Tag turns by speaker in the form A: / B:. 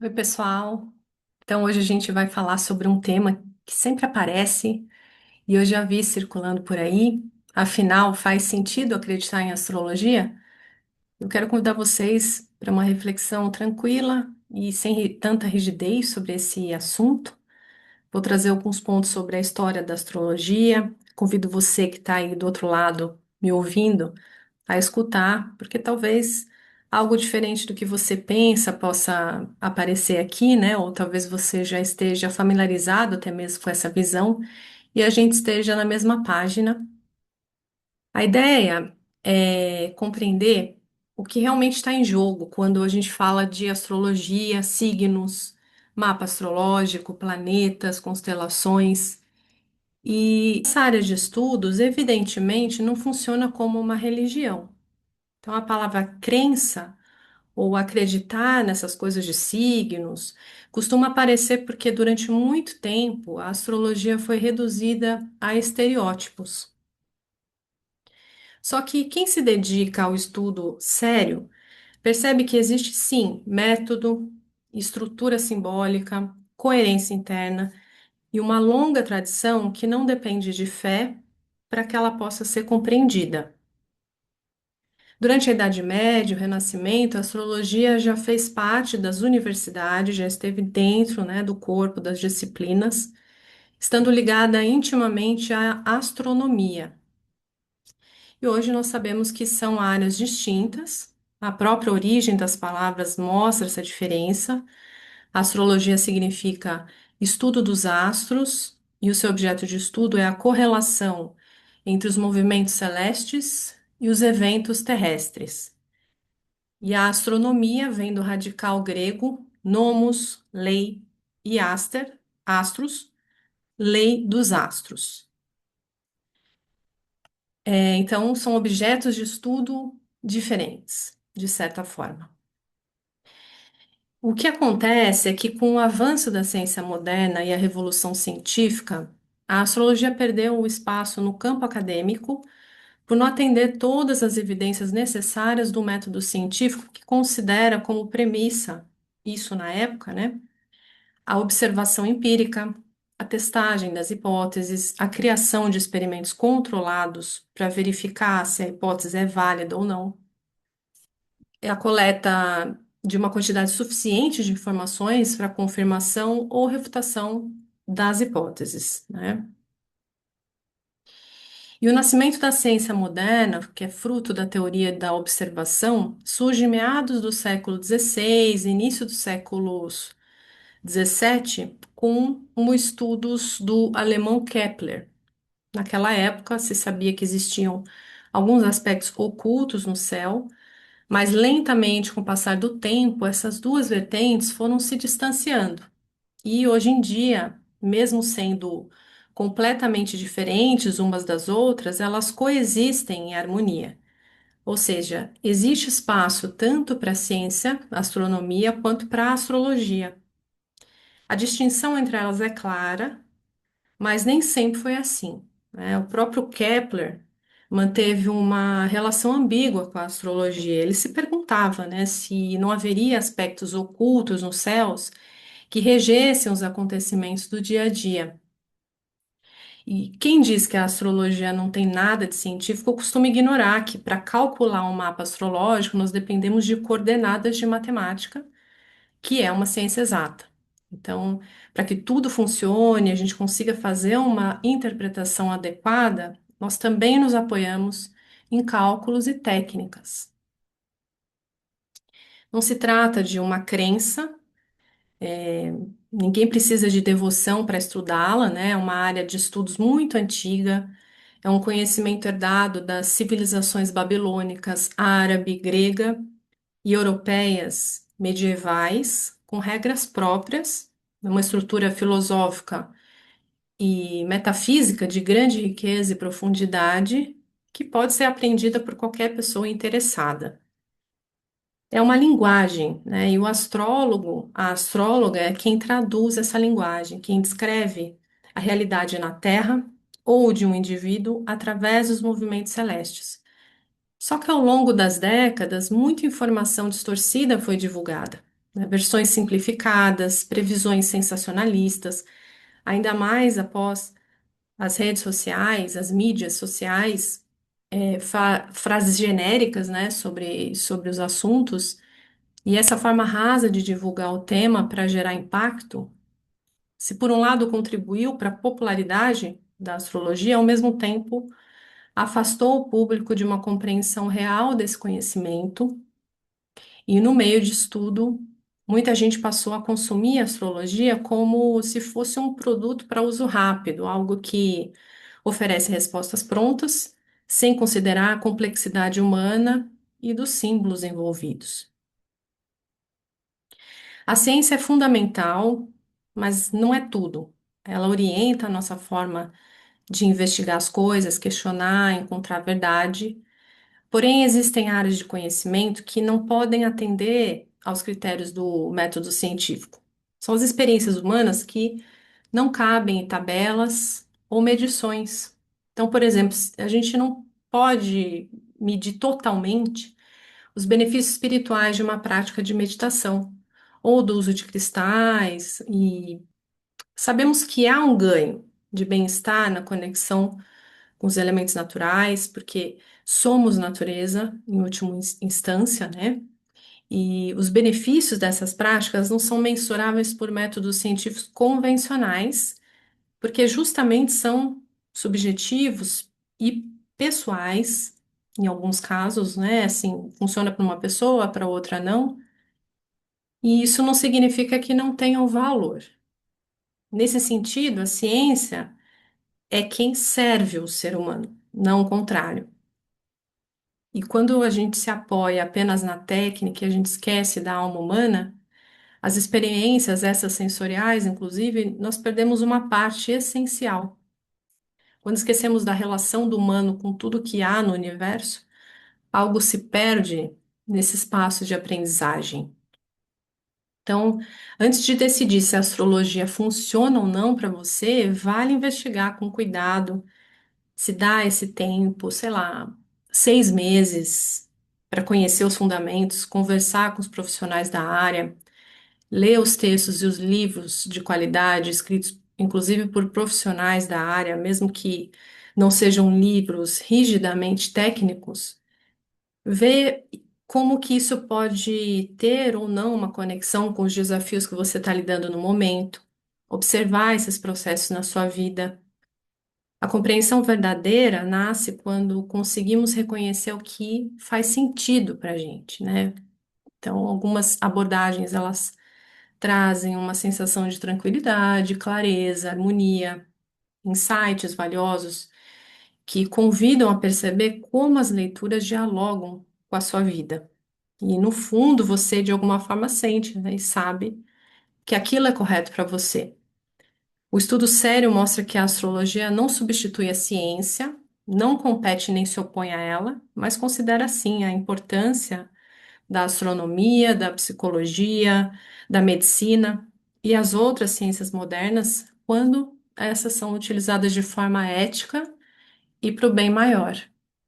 A: Oi, pessoal. Então, hoje a gente vai falar sobre um tema que sempre aparece e eu já vi circulando por aí. Afinal, faz sentido acreditar em astrologia? Eu quero convidar vocês para uma reflexão tranquila e sem tanta rigidez sobre esse assunto. Vou trazer alguns pontos sobre a história da astrologia. Convido você que está aí do outro lado me ouvindo a escutar, porque talvez algo diferente do que você pensa possa aparecer aqui, né? Ou talvez você já esteja familiarizado até mesmo com essa visão e a gente esteja na mesma página. A ideia é compreender o que realmente está em jogo quando a gente fala de astrologia, signos, mapa astrológico, planetas, constelações. E essa área de estudos, evidentemente, não funciona como uma religião. Então, a palavra crença ou acreditar nessas coisas de signos costuma aparecer porque durante muito tempo a astrologia foi reduzida a estereótipos. Só que quem se dedica ao estudo sério percebe que existe sim método, estrutura simbólica, coerência interna e uma longa tradição que não depende de fé para que ela possa ser compreendida. Durante a Idade Média, o Renascimento, a astrologia já fez parte das universidades, já esteve dentro, né, do corpo das disciplinas, estando ligada intimamente à astronomia. E hoje nós sabemos que são áreas distintas, a própria origem das palavras mostra essa diferença. A astrologia significa estudo dos astros, e o seu objeto de estudo é a correlação entre os movimentos celestes e os eventos terrestres. E a astronomia vem do radical grego nomos, lei, e aster, astros, lei dos astros. Então, são objetos de estudo diferentes, de certa forma. O que acontece é que, com o avanço da ciência moderna e a revolução científica, a astrologia perdeu o espaço no campo acadêmico por não atender todas as evidências necessárias do método científico que considera como premissa, isso na época, né? A observação empírica, a testagem das hipóteses, a criação de experimentos controlados para verificar se a hipótese é válida ou não, é a coleta de uma quantidade suficiente de informações para confirmação ou refutação das hipóteses, né? E o nascimento da ciência moderna, que é fruto da teoria da observação, surge em meados do século XVI, início dos séculos 17, com os estudos do alemão Kepler. Naquela época, se sabia que existiam alguns aspectos ocultos no céu, mas lentamente, com o passar do tempo, essas duas vertentes foram se distanciando. E hoje em dia, mesmo sendo completamente diferentes umas das outras, elas coexistem em harmonia. Ou seja, existe espaço tanto para a ciência, astronomia, quanto para a astrologia. A distinção entre elas é clara, mas nem sempre foi assim, né? O próprio Kepler manteve uma relação ambígua com a astrologia. Ele se perguntava, né, se não haveria aspectos ocultos nos céus que regessem os acontecimentos do dia a dia. E quem diz que a astrologia não tem nada de científico costuma ignorar que, para calcular um mapa astrológico, nós dependemos de coordenadas de matemática, que é uma ciência exata. Então, para que tudo funcione, a gente consiga fazer uma interpretação adequada, nós também nos apoiamos em cálculos e técnicas. Não se trata de uma crença, ninguém precisa de devoção para estudá-la, né? É uma área de estudos muito antiga, é um conhecimento herdado das civilizações babilônicas, árabe, grega e europeias medievais, com regras próprias, uma estrutura filosófica e metafísica de grande riqueza e profundidade, que pode ser aprendida por qualquer pessoa interessada. É uma linguagem, né? E o astrólogo, a astróloga é quem traduz essa linguagem, quem descreve a realidade na Terra ou de um indivíduo através dos movimentos celestes. Só que ao longo das décadas, muita informação distorcida foi divulgada. né? Versões simplificadas, previsões sensacionalistas, ainda mais após as redes sociais, as mídias sociais, frases genéricas, né, sobre os assuntos, e essa forma rasa de divulgar o tema para gerar impacto, se por um lado contribuiu para a popularidade da astrologia, ao mesmo tempo afastou o público de uma compreensão real desse conhecimento, e no meio de estudo, muita gente passou a consumir a astrologia como se fosse um produto para uso rápido, algo que oferece respostas prontas, sem considerar a complexidade humana e dos símbolos envolvidos. A ciência é fundamental, mas não é tudo. Ela orienta a nossa forma de investigar as coisas, questionar, encontrar a verdade. Porém, existem áreas de conhecimento que não podem atender aos critérios do método científico. São as experiências humanas que não cabem em tabelas ou medições. Então, por exemplo, a gente não pode medir totalmente os benefícios espirituais de uma prática de meditação ou do uso de cristais, e sabemos que há um ganho de bem-estar na conexão com os elementos naturais, porque somos natureza, em última instância, né? E os benefícios dessas práticas não são mensuráveis por métodos científicos convencionais, porque justamente são subjetivos e pessoais, em alguns casos, né? Assim, funciona para uma pessoa, para outra não. E isso não significa que não tenham valor. Nesse sentido, a ciência é quem serve o ser humano, não o contrário. E quando a gente se apoia apenas na técnica e a gente esquece da alma humana, as experiências essas sensoriais, inclusive, nós perdemos uma parte essencial. Quando esquecemos da relação do humano com tudo que há no universo, algo se perde nesse espaço de aprendizagem. Então, antes de decidir se a astrologia funciona ou não para você, vale investigar com cuidado, se dá esse tempo, sei lá, 6 meses, para conhecer os fundamentos, conversar com os profissionais da área, ler os textos e os livros de qualidade escritos, inclusive por profissionais da área, mesmo que não sejam livros rigidamente técnicos, ver como que isso pode ter ou não uma conexão com os desafios que você está lidando no momento, observar esses processos na sua vida. A compreensão verdadeira nasce quando conseguimos reconhecer o que faz sentido para a gente, né? Então, algumas abordagens, elas trazem uma sensação de tranquilidade, clareza, harmonia, insights valiosos que convidam a perceber como as leituras dialogam com a sua vida. E no fundo, você de alguma forma sente, né, e sabe que aquilo é correto para você. O estudo sério mostra que a astrologia não substitui a ciência, não compete nem se opõe a ela, mas considera sim a importância da astronomia, da psicologia, da medicina e as outras ciências modernas quando essas são utilizadas de forma ética e para o bem maior.